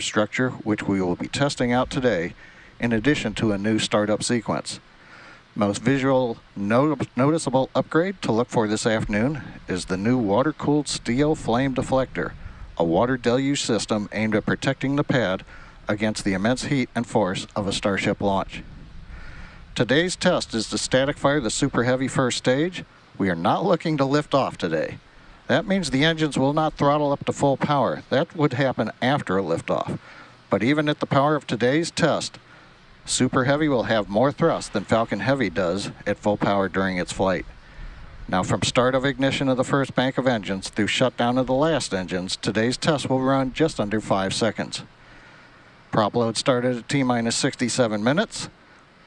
structure, which we will be testing out today, in addition to a new startup sequence. Most visual noticeable upgrade to look for this afternoon is the new water-cooled steel flame deflector, a water deluge system aimed at protecting the pad against the immense heat and force of a Starship launch. Today's test is to static fire the Super Heavy first stage. We are not looking to lift off today. That means the engines will not throttle up to full power. That would happen after a liftoff. But even at the power of today's test, Super Heavy will have more thrust than Falcon Heavy does at full power during its flight. Now, from start of ignition of the first bank of engines through shutdown of the last engines, today's test will run just under 5 seconds. Prop load started at T-minus 67 minutes.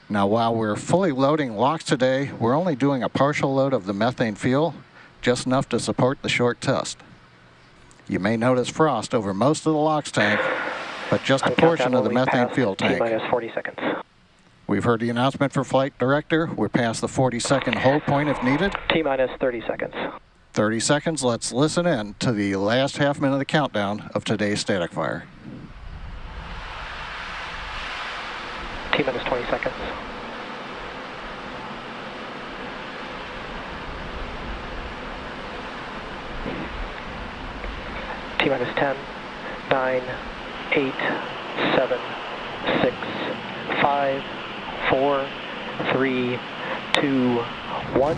Now, while we're fully loading LOX today, we're only doing a partial load of the methane fuel, just enough to support the short test. You may notice frost over most of the LOX tank, but just a portion of the methane fuel tank. T-minus 40 seconds. We've heard the announcement for Flight Director. We're past the 40-second hold point if needed. T-minus 30 seconds. 30 seconds. Let's listen in to the last half minute of the countdown of today's static fire. T-minus 20 seconds. T-minus 10, 9, 8, 7, 6, 5, 4, 3, 2, 1.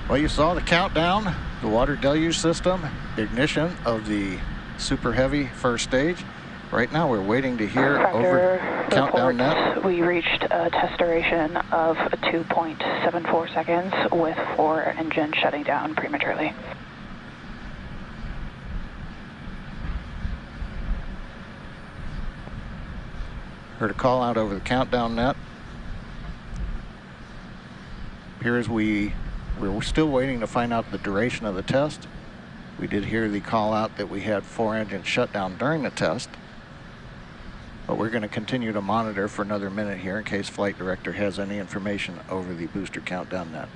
Well, you saw the countdown, the water deluge system, ignition of the Super Heavy first stage. Right now we're waiting to hear over countdown net. We reached a test duration of 2.74 seconds with 4 engines shutting down prematurely. Heard a call out over the countdown net. Appears we're still waiting to find out the duration of the test. We did hear the call out that we had 4 engines shut down during the test. But we're going to continue to monitor for another minute here in case Flight Director has any information over the booster countdown net.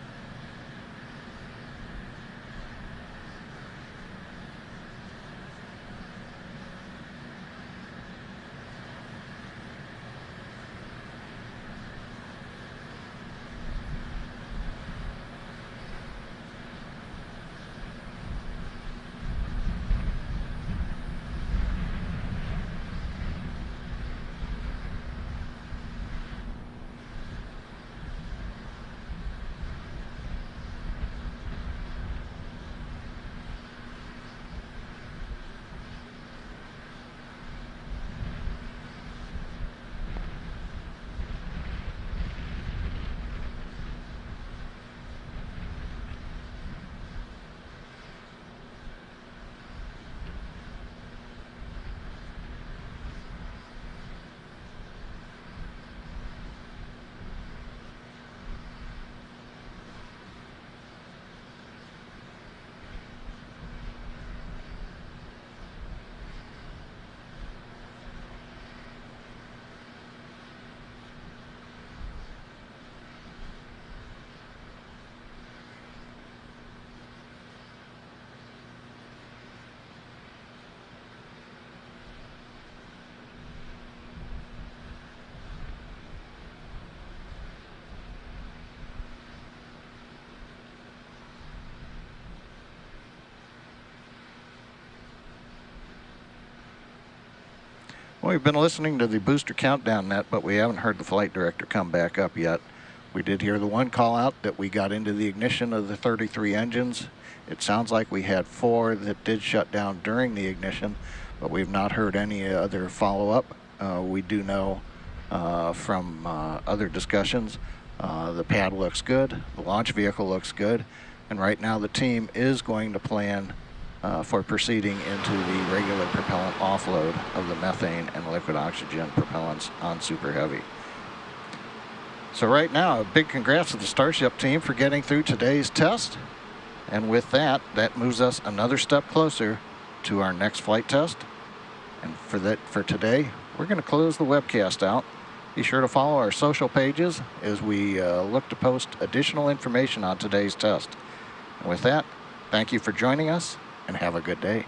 Well, we've been listening to the booster countdown net, but we haven't heard the flight director come back up yet. We did hear the one call out that we got into the ignition of the 33 engines. It sounds like we had 4 that did shut down during the ignition, but we've not heard any other follow-up. We do know from other discussions, the pad looks good, the launch vehicle looks good, and right now the team is going to plan for proceeding into the regular propellant offload of the methane and liquid oxygen propellants on Super Heavy. So right now, a big congrats to the Starship team for getting through today's test. And with that, that moves us another step closer to our next flight test. And for today, we're going to close the webcast out. Be sure to follow our social pages as we look to post additional information on today's test. And with that, thank you for joining us, and have a good day.